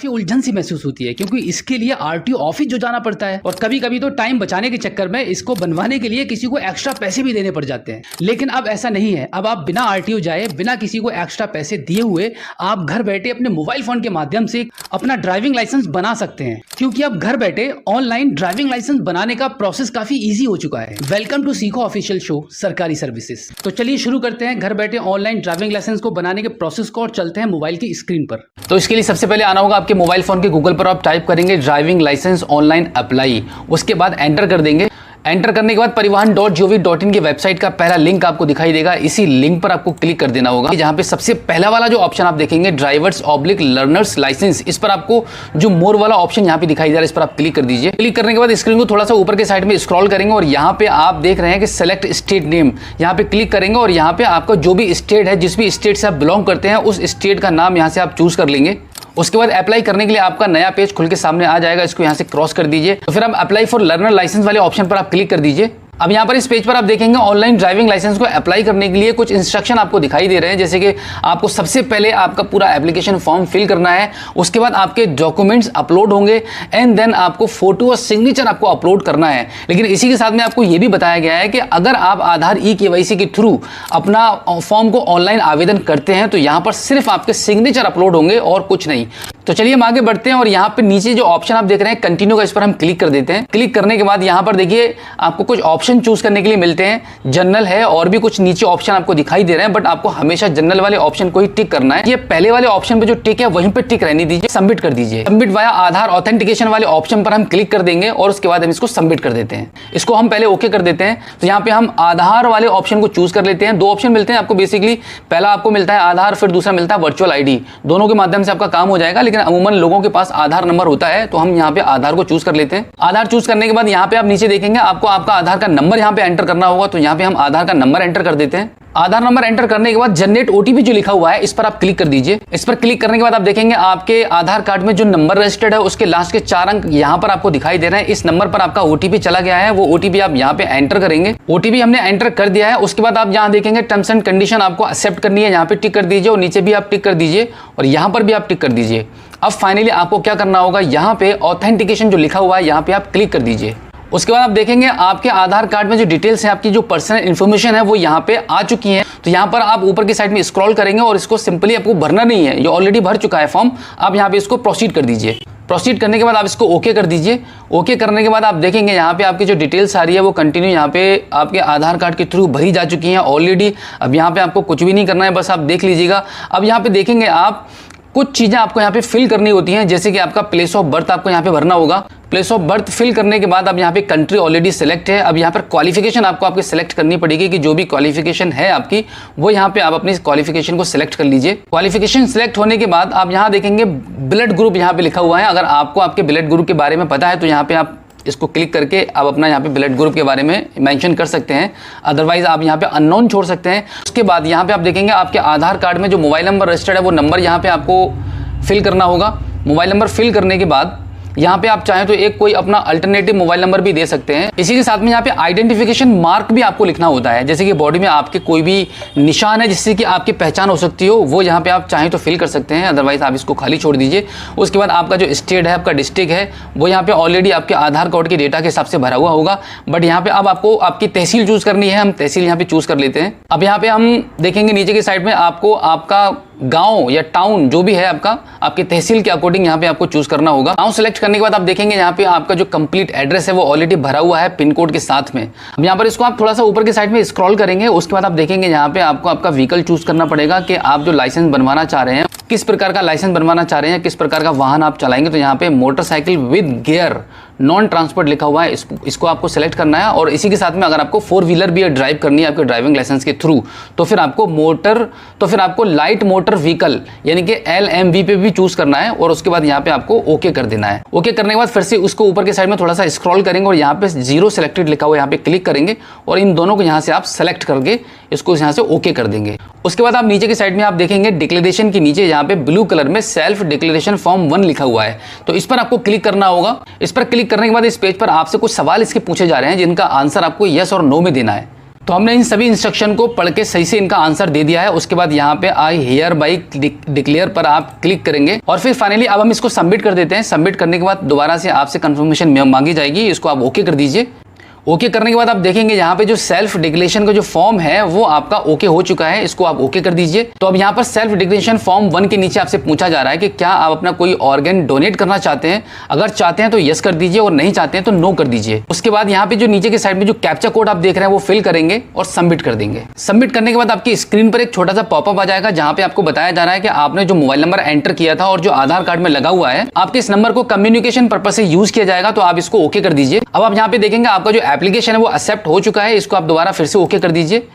उलझन सी महसूस होती है क्योंकि इसके लिए आरटीओ ऑफिस जो जाना पड़ता है और कभी कभी तो टाइम बचाने के चक्कर में इसको बनवाने के लिए किसी को एक्स्ट्रा पैसे भी देने पड़ जाते हैं। लेकिन अब ऐसा नहीं है। अब आप बिना आरटीओ जाए, बिना किसी को एक्स्ट्रा पैसे दिए हुए आप घर बैठे अपने मोबाइल फोन के माध्यम से अपना ड्राइविंग लाइसेंस बना सकते हैं, क्योंकि अब घर बैठे ऑनलाइन ड्राइविंग लाइसेंस बनाने का प्रोसेस काफी ईजी हो चुका है। वेलकम टू सीखो ऑफिशियल शो सरकारी सर्विसेज। तो चलिए शुरू करते हैं घर बैठे ऑनलाइन ड्राइविंग लाइसेंस को बनाने के प्रोसेस को और चलते हैं मोबाइल की स्क्रीन पर। तो इसके लिए सबसे पहले आना होगा आपके मोबाइल फोन के गूगल पर, आप टाइप करेंगे ड्राइविंग लाइसेंस ऑनलाइन अप्लाई, उसके बाद एंटर कर देंगे। एंटर करने के बाद परिवहन.gov.in की वेबसाइट का पहला लिंक आपको दिखाई देगा। इसी लिंक पर आपको क्लिक कर देना होगा, जहां पे सबसे पहला वाला जो ऑप्शन आप देखेंगे ड्राइवर्स/लर्नर्स लाइसेंस, इस पर आपको जो मोर वाला ऑप्शन यहां पे दिखाई दे रहा है, इस पर आप क्लिक कर दीजिए। क्लिक करने के बाद स्क्रीन को थोड़ा सा ऊपर के साइड में स्क्रॉल करेंगे और यहां पे आप देख रहे हैं कि सेलेक्ट स्टेट नेम, यहां पे क्लिक करेंगे और यहां पे आपका जो भी स्टेट है, जिस भी स्टेट से आप बिलोंग करते हैं, उस स्टेट का नाम यहां से आप चूज कर लेंगे। उसके बाद अप्लाई करने के लिए आपका नया पेज खुल के सामने आ जाएगा, इसको यहां से क्रॉस कर दीजिए। तो फिर आप अप्लाई फॉर लर्नर लाइसेंस वाले ऑप्शन पर आप क्लिक कर दीजिए। अब यहाँ पर इस पेज पर आप देखेंगे ऑनलाइन ड्राइविंग लाइसेंस को अप्लाई करने के लिए कुछ इंस्ट्रक्शन आपको दिखाई दे रहे हैं, जैसे कि आपको सबसे पहले आपका पूरा एप्लीकेशन फॉर्म फिल करना है, उसके बाद आपके डॉक्यूमेंट्स अपलोड होंगे एंड देन आपको फोटो और सिग्नेचर आपको अपलोड करना है। लेकिन इसी के साथ में आपको यह भी बताया गया है कि अगर आप आधार ई-केवाईसी के थ्रू अपना फॉर्म को ऑनलाइन आवेदन करते हैं तो यहाँ पर सिर्फ आपके सिग्नेचर अपलोड होंगे और कुछ नहीं। तो चलिए हम आगे बढ़ते हैं और यहाँ पे नीचे जो ऑप्शन आप देख रहे हैं कंटिन्यू का, इस पर हम क्लिक कर देते हैं। क्लिक करने के बाद यहाँ पर देखिए आपको कुछ ऑप्शन चूज करने के लिए मिलते हैं, जनरल है और भी कुछ नीचे ऑप्शन आपको दिखाई दे रहे हैं, बट आपको हमेशा जनरल वाले ऑप्शन को ही टिक करना है। ये पहले वाले ऑप्शन पे जो टिक है वहीं पे टिक रहने दीजिए, सबमिट कर दीजिए। सबमिट वाया आधार ऑथेंटिकेशन वाले ऑप्शन पर हम क्लिक कर देंगे और उसके बाद हम इसको सबमिट कर देते हैं। इसको हम पहले ओके कर देते हैं। तो यहाँ पे हम आधार वाले ऑप्शन को चूज कर लेते हैं। दो ऑप्शन मिलते हैं आपको बेसिकली, पहला आपको मिलता है आधार, फिर दूसरा मिलता है वर्चुअल आईडी। दोनों के माध्यम से आपका काम हो जाएगा, लेकिन अमूमन लोगों के पास आधार नंबर होता है, तो हम यहाँ पे आधार को चूज कर लेते हैं। आधार चूज करने के बाद यहाँ पे आप नीचे देखेंगे आपको आपका आधार का नंबर यहाँ पे एंटर करना होगा, तो यहाँ पे हम आधार का नंबर एंटर कर देते हैं। आधार नंबर एंटर करने के बाद जनरेट ओटीपी जो लिखा हुआ है, इस पर आप क्लिक कर दीजिए। इस पर क्लिक करने के बाद आप देखेंगे आपके आधार कार्ड में जो नंबर रजिस्टर्ड है उसके लास्ट के 4 अंक यहाँ पर आपको दिखाई दे रहे हैं। इस नंबर पर आपका ओटीपी चला गया है, वो ओटीपी आप यहाँ पे एंटर करेंगे। ओटीपी हमने एंटर कर दिया है। उसके बाद आप यहाँ देखेंगे टर्म्स एंड कंडीशन आपको एक्सेप्ट करनी है, यहाँ पे टिक कर दीजिए और नीचे भी आप टिक कर दीजिए और यहाँ पर भी आप टिक कर दीजिए। अब फाइनली आपको क्या करना होगा, यहाँ पे ऑथेंटिकेशन जो लिखा हुआ है यहाँ पे आप क्लिक कर दीजिए। उसके बाद आप देखेंगे आपके आधार कार्ड में जो डिटेल्स है, आपकी जो पर्सनल इन्फॉर्मेशन है वो यहाँ पे आ चुकी है। तो यहाँ पर आप ऊपर की साइड में स्क्रॉल करेंगे और इसको सिंपली आपको भरना नहीं है, ये ऑलरेडी भर चुका है फॉर्म। आप यहाँ पे इसको प्रोसीड कर दीजिए। प्रोसीड करने के बाद आप इसको ओके कर दीजिए। ओके करने के बाद आप देखेंगे यहाँ पे आपकी जो डिटेल्स आ रही है वो कंटिन्यू यहाँ पे आपके आधार कार्ड के थ्रू भरी जा चुकी हैं ऑलरेडी। अब यहाँ पे आपको कुछ भी नहीं करना है, बस आप देख लीजिएगा। अब यहाँ पे देखेंगे आप कुछ चीजें आपको यहाँ पे फिल करनी होती हैं, जैसे कि आपका प्लेस ऑफ बर्थ आपको यहाँ पे भरना होगा। प्लेस ऑफ बर्थ फिल करने के बाद अब यहाँ पे कंट्री ऑलरेडी सिलेक्ट है। अब यहाँ पर क्वालिफिकेशन आपको आपके सिलेक्ट करनी पड़ेगी कि जो भी क्वालिफिकेशन है आपकी, वो यहाँ पे आप अपनी क्वालिफिकेशन को सिलेक्ट कर लीजिए। क्वालिफिकेशन सिलेक्ट होने के बाद आप यहाँ देखेंगे ब्लड ग्रुप यहाँ पे लिखा हुआ है। अगर आपको आपके ब्लड ग्रुप के बारे में पता है तो यहाँ पे आप इसको क्लिक करके आप अपना यहाँ पे ब्लड ग्रुप के बारे में मेंशन कर सकते हैं, अदरवाइज आप यहाँ पे अननोन छोड़ सकते हैं। उसके बाद यहाँ पे आप देखेंगे आपके आधार कार्ड में जो मोबाइल नंबर रजिस्टर्ड है वो नंबर यहाँ पे आपको फिल करना होगा। मोबाइल नंबर फिल करने के बाद यहाँ पे आप चाहें तो एक कोई अपना अल्टरनेटिव मोबाइल नंबर भी दे सकते हैं। इसी के साथ में यहाँ पे आइडेंटिफिकेशन मार्क भी आपको लिखना होता है, जैसे कि बॉडी में आपके कोई भी निशान है जिससे कि आपकी पहचान हो सकती हो, वो यहाँ पे आप चाहें तो फिल कर सकते हैं, अदरवाइज आप इसको खाली छोड़ दीजिए। उसके बाद आपका जो स्टेट है, आपका डिस्ट्रिक्ट है, वो यहाँ पे ऑलरेडी आपके आधार कार्ड के डेटा के हिसाब से भरा हुआ होगा, बट यहाँ पे अब आपको आपकी तहसील चूज करनी है। हम तहसील यहाँ पे चूज कर लेते हैं। अब यहाँ पे हम देखेंगे नीचे की साइड में आपको आपका गांव या टाउन जो भी है आपका, आपके तहसील के अकॉर्डिंग यहाँ पे आपको चूज करना होगा। गांव सेलेक्ट करने के बाद आप देखेंगे यहाँ पे आपका जो कंप्लीट एड्रेस है वो ऑलरेडी भरा हुआ है पिन कोड के साथ में। अब यहाँ पर इसको आप थोड़ा सा ऊपर की साइड में स्क्रॉल करेंगे। उसके बाद आप देखेंगे यहाँ पे आपको आपका व्हीकल चूज करना पड़ेगा कि आप जो लाइसेंस बनवाना चाह रहे हैं, किस प्रकार का लाइसेंस बनवाना चाह रहे हैं, किस प्रकार का वाहन आप चलाएंगे। तो यहाँ पे motorcycle with gear non transport लिखा हुआ है, इसको आपको सेलेक्ट करना है। और इसी के साथ में अगर आपको 4 व्हीलर भी ड्राइव करनी है आपके ड्राइविंग लाइसेंस के थ्रू, तो फिर आपको लाइट मोटर व्हीकल यानी कि LMV पे भी चूज करना है और उसके बाद यहाँ पे आपको ओके कर देना है। ओके करने के बाद फिर से उसको ऊपर के साइड में थोड़ा सा स्क्रॉल करेंगे और यहाँ पे 0 सेलेक्टेड लिखा हुआ है, यहाँ पे क्लिक करेंगे और इन दोनों को यहाँ से आप सेलेक्ट करके इसको यहाँ से ओके कर देंगे। उसके बाद आप नीचे की साइड में आप देखेंगे डिक्लेरेशन के नीचे यहाँ पे ब्लू कलर में सेल्फ डिक्लेरेशन फॉर्म 1 लिखा हुआ है, तो इस पर आपको क्लिक करना होगा। इस पर क्लिक करने के बाद इस पेज पर आपसे कुछ सवाल इसके पूछे जा रहे हैं जिनका आंसर आपको यस और नो में देना है। तो हमने इन सभी इंस्ट्रक्शन को पढ़ के सही से इनका आंसर दे दिया है। उसके बाद यहाँ पे आई हियर बाई डिक्लेयर पर आप क्लिक करेंगे और फिर फाइनली अब हम इसको सबमिट कर देते हैं। सबमिट करने के बाद दोबारा से आपसे कंफर्मेशन मांगी जाएगी, इसको आप ओके कर दीजिए। ओके करने के बाद आप देखेंगे यहाँ पे जो सेल्फ डिक्लेरेशन का जो फॉर्म है वो आपका ओके हो चुका है, इसको आप ओके कर दीजिए। तो अब यहाँ पर सेल्फ डिक्लेरेशन फॉर्म 1 के नीचे आपसे पूछा जा रहा है कि क्या आप अपना कोई ऑर्गन डोनेट करना चाहते हैं। अगर चाहते हैं तो यस कर दीजिए और नहीं चाहते हैं तो नो कर दीजिए। उसके बाद यहाँ पे जो नीचे के साइड में जो कैप्चा कोड आप देख रहे हैं वो फिल करेंगे और सबमिट कर देंगे। सबमिट करने के बाद आपकी स्क्रीन पर एक छोटा सा पॉपअप आ जाएगा जहाँ पे आपको बताया जा रहा है कि आपने जो मोबाइल नंबर एंटर किया था और जो आधार कार्ड में लगा हुआ है आपके इस नंबर को कम्युनिकेशन पर्पज से यूज किया जाएगा, तो आप इसको ओके कर दीजिए। अब आप यहाँ पे देखेंगे आपका जो एप्लीकेशन है वो एक्सेप्ट हो चुका है, इसको आप दोबारा फिर से ओके कर दीजिए।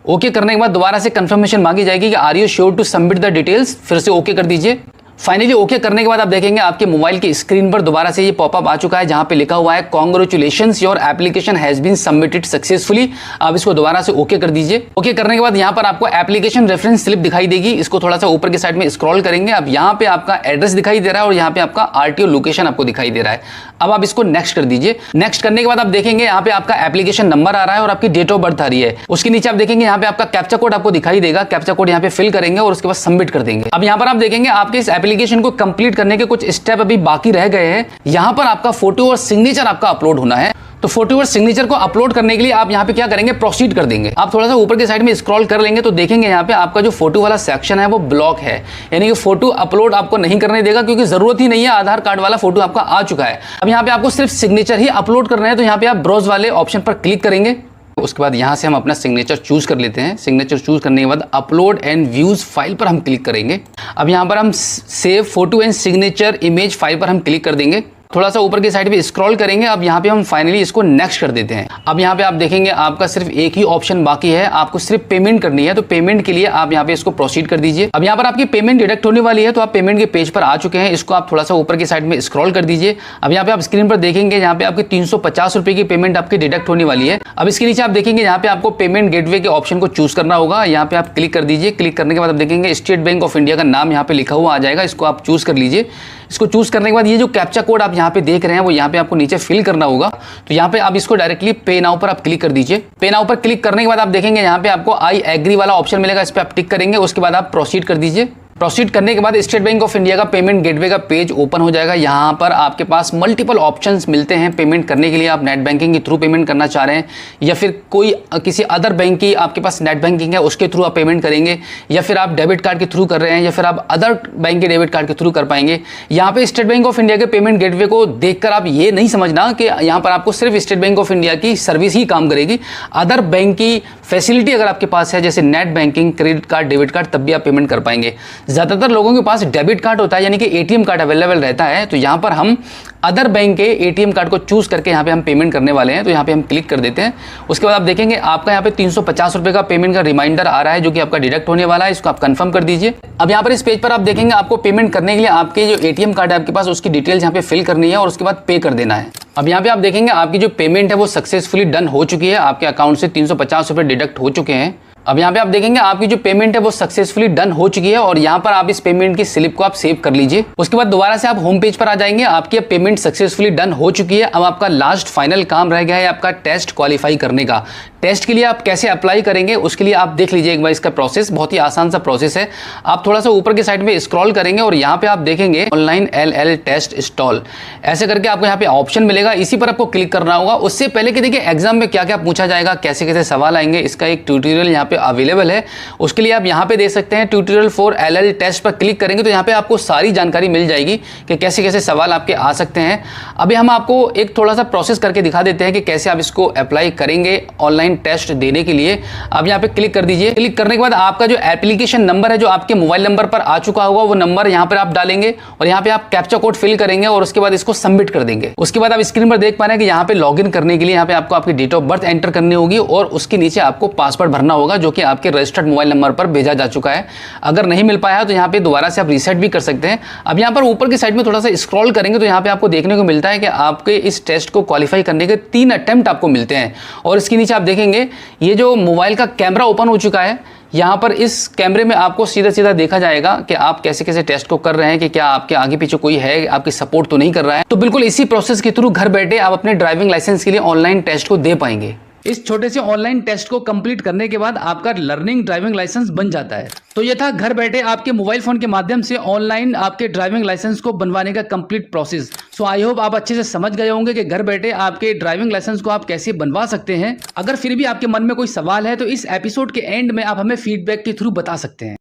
ओके करने के बाद दोबारा से कंफर्मेशन मांगी जाएगी कि are you sure to submit the details, फिर से ओके कर दीजिए। फाइनली ओके करने के बाद आप देखेंगे आपके मोबाइल की स्क्रीन पर दोबारा से ये पॉपअप आ चुका है जहां पे लिखा हुआ है congratulations your application has been submitted successfully. आप इसको दोबारा से ओके कर दीजिए। ओके करने के बाद यहां पर आपको एप्लीकेशन रेफरेंस स्लिप दिखाई देगी, इसको थोड़ा सा ऊपर की साइड में स्क्रॉल करेंगे। अब यहां पे आपका एड्रेस दिखाई दे रहा है और यहां पे आपका आरटीओ लोकेशन आपको दिखाई दे रहा है। अब आप इसको नेक्स्ट कर दीजिए। नेक्स्ट करने के बाद आप देखेंगे यहाँ पे आपका एप्लीकेशन नंबर आ रहा है और आपकी डेट ऑफ बर्थ आ रही है। उसके नीचे आप देखेंगे यहाँ पे आपका कैप्चा कोड आपको दिखाई देगा, कैप्चा कोड यहाँ पे फिल करेंगे और उसके बाद सबमिट कर देंगे। अब यहाँ पर आप देखेंगे आपके इस एप्लीकेशन को कंप्लीट करने के कुछ स्टेप अभी बाकी रह गए हैं। यहाँ पर आपका फोटो और सिग्नेचर आपका अपलोड होना है। तो फोटो और सिग्नेचर को अपलोड करने के लिए आप यहाँ पे क्या करेंगे, प्रोसीड कर देंगे। आप थोड़ा सा ऊपर की साइड में स्क्रॉल कर लेंगे तो देखेंगे यहाँ पे आपका जो फोटो वाला सेक्शन है वो ब्लॉक है, यानी कि फोटो अपलोड आपको नहीं करने देगा क्योंकि जरूरत ही नहीं है, आधार कार्ड वाला फोटो आपका आ चुका है। अब यहाँ पे आपको सिर्फ सिग्नेचर ही अपलोड करना है, तो यहाँ पे आप ब्राउज वाले ऑप्शन पर क्लिक करेंगे। उसके बाद यहाँ से हम अपना सिग्नेचर चूज कर लेते हैं। सिग्नेचर चूज करने के बाद अपलोड एंड व्यूज फाइल पर हम क्लिक करेंगे। अब यहाँ पर हम save photo and signature image file पर हम क्लिक कर देंगे। थोड़ा सा ऊपर की साइड पे स्क्रॉल करेंगे। अब यहाँ पे हम फाइनली इसको नेक्स्ट कर देते हैं। अब यहाँ पे आप देखेंगे आपका सिर्फ एक ही ऑप्शन बाकी है, आपको सिर्फ पेमेंट करनी है। तो पेमेंट के लिए आप यहाँ पे इसको प्रोसीड कर दीजिए। अब यहाँ पर आपकी पेमेंट डिडक्ट होने वाली है, तो आप पेमेंट के पेज पर आ चुके हैं। इसको आप थोड़ा सा ऊपर की साइड में स्क्रॉल कर दीजिए। अब यहाँ पे आप स्क्रीन पर देखेंगे यहाँ पे आपकी 350 रुपए की पेमेंट आपकी डिडक्ट होने वाली है। अब इसके नीचे आप देखेंगे यहाँ पे आपको पेमेंट गेटवे के ऑप्शन को चूज करना होगा। यहाँ पे आप क्लिक कर दीजिए। क्लिक करने के बाद आप देखेंगे स्टेट बैंक ऑफ इंडिया का नाम यहाँ पे लिखा हुआ आ जाएगा, इसको आप चूज कर लीजिए। इसको चूज करने के बाद ये जो कैप्चा कोड आप यहाँ पे देख रहे हैं वो यहाँ पे आपको नीचे फिल करना होगा। तो यहाँ पे आप इसको डायरेक्टली पे नाउ पर आप क्लिक कर दीजिए। पे नाउ पर क्लिक करने के बाद आप देखेंगे यहाँ पे आपको आई एग्री वाला ऑप्शन मिलेगा, इस पर आप टिक करेंगे। उसके बाद आप प्रोसीड कर दीजिए। प्रोसीड करने के बाद स्टेट बैंक ऑफ इंडिया का पेमेंट गेटवे का पेज ओपन हो जाएगा। यहाँ पर आपके पास मल्टीपल ऑप्शंस मिलते हैं पेमेंट करने के लिए। आप नेट बैंकिंग के थ्रू पेमेंट करना चाह रहे हैं या फिर कोई किसी अदर बैंक की आपके पास नेट बैंकिंग है उसके थ्रू आप पेमेंट करेंगे, या फिर आप डेबिट कार्ड के थ्रू कर रहे हैं या फिर आप अदर बैंक के डेबिट कार्ड के थ्रू कर पाएंगे। यहाँ पे स्टेट बैंक ऑफ इंडिया के पेमेंट गेटवे को देखकर आप ये नहीं समझना कि यहाँ पर आपको सिर्फ स्टेट बैंक ऑफ इंडिया की सर्विस ही काम करेगी। अदर बैंक की फैसिलिटी अगर आपके पास है जैसे net banking, credit card, debit card, तब भी आप पेमेंट कर पाएंगे। ज्यादातर लोगों के पास डेबिट कार्ड होता है यानी कि एटीएम कार्ड अवेलेबल रहता है, तो यहाँ पर हम अदर बैंक के एटीएम कार्ड को चूज करके यहाँ पे हम पेमेंट करने वाले हैं। तो यहाँ पे हम क्लिक कर देते हैं। उसके बाद आप देखेंगे आपका यहाँ पे 350 रुपए का पेमेंट का रिमाइंडर आ रहा है जो कि आपका डिडक्ट होने वाला है, इसको आप कंफर्म कर दीजिए। अब यहाँ पर इस पेज पर आप देखेंगे आपको पेमेंट करने के लिए आपके जो एटीएम कार्ड है आपके पास उसकी डिटेल्स यहाँ पे फिल करनी है और उसके बाद पे कर देना है। अब यहाँ पे आप देखेंगे आपकी जो पेमेंट है वो सक्सेसफुली डन हो चुकी है, आपके अकाउंट से 350 रुपए डिडक्ट हो चुके हैं। अब यहाँ पे आप देखेंगे आपकी जो पेमेंट है वो सक्सेसफुली डन हो चुकी है और यहाँ पर आप इस पेमेंट की स्लिप को आप सेव कर लीजिए। उसके बाद दोबारा से आप होम पेज पर आ जाएंगे। आपकी पेमेंट सक्सेसफुली डन हो चुकी है। अब आपका लास्ट फाइनल काम रह गया है आपका टेस्ट क्वालिफाई करने का। टेस्ट के लिए आप कैसे अप्लाई करेंगे उसके लिए आप देख लीजिए एक बार इसका प्रोसेस, बहुत ही आसान सा प्रोसेस है। आप थोड़ा सा ऊपर की साइड में स्क्रॉल करेंगे और यहाँ पे आप देखेंगे ऑनलाइन LL टेस्ट इंस्टॉल, ऐसे करके आपको यहाँ पे ऑप्शन मिलेगा, इसी पर आपको क्लिक करना होगा। उससे पहले कि देखिए एग्जाम में क्या क्या पूछा जाएगा, कैसे कैसे सवाल आएंगे, इसका एक ट्यूटोरियल यहाँ पे अवेलेबल है। उसके लिए आप यहाँ पे देख सकते हैं ट्यूटोरियल फॉर LL टेस्ट पर क्लिक करेंगे तो यहाँ पे आपको सारी जानकारी मिल जाएगी कि कैसे कैसे सवाल आपके आ सकते हैं। अभी हम आपको एक थोड़ा सा प्रोसेस करके दिखा देते हैं कि कैसे आप इसको अप्लाई करेंगे ऑनलाइन टेस्ट देने के लिए। अब यहाँ पे क्लिक कर दीजिए। क्लिक करने के बाद आपका जो एप्लीकेशन नंबर है जो आपके मोबाइल नंबर पर आ चुका होगा वो नंबर यहाँ पर आप डालेंगे और यहाँ पे आप कैप्चा कोड फिल करेंगे और उसके बाद इसको सबमिट कर देंगे। उसके बाद आप स्क्रीन पर देख पा रहे हैं कि यहाँ पे लॉगिन करने के लिए यहाँ पे आपको आपकी डेट ऑफ बर्थ एंटर करनी होगी और उसके नीचे आपको पासवर्ड भरना होगा जो कि आपके रजिस्टर्ड मोबाइल नंबर पर भेजा जा चुका है। अगर नहीं मिल पाया तो यहाँ पे दोबारा से आप रीसेट भी कर सकते हैं। अब यहाँ पर ऊपर की साइड में थोड़ा सा स्क्रॉल करेंगे तो यहाँ पे आपको देखने को मिलता है कि आपके इस टेस्ट को क्वालिफाई करने के 3 अटेम्प्ट आपको मिलते हैं और इसके नीचे आप देखेंगे ये जो मोबाइल का कैमरा ओपन हो चुका है। यहाँ पर इस कैमरे में आपको सीधा सीधा देखा जाएगा कि आप कैसे कैसे टेस्ट को कर रहे हैं, कि क्या आपके आगे पीछे कोई है, आपकी सपोर्ट तो नहीं कर रहा है। तो बिल्कुल इसी प्रोसेस के थ्रू घर बैठे आप अपने ड्राइविंग लाइसेंस के लिए ऑनलाइन टेस्ट को दे पाएंगे। इस छोटे से ऑनलाइन टेस्ट को कंप्लीट करने के बाद आपका लर्निंग ड्राइविंग लाइसेंस बन जाता है। तो ये था घर बैठे आपके मोबाइल फोन के माध्यम से ऑनलाइन आपके ड्राइविंग लाइसेंस को बनवाने का complete process. So I hope आप अच्छे से समझ गए होंगे कि घर बैठे आपके ड्राइविंग लाइसेंस को आप कैसे बनवा सकते हैं। अगर फिर भी आपके मन में कोई सवाल है तो इस एपिसोड के एंड में आप हमें फीडबैक के थ्रू बता सकते हैं।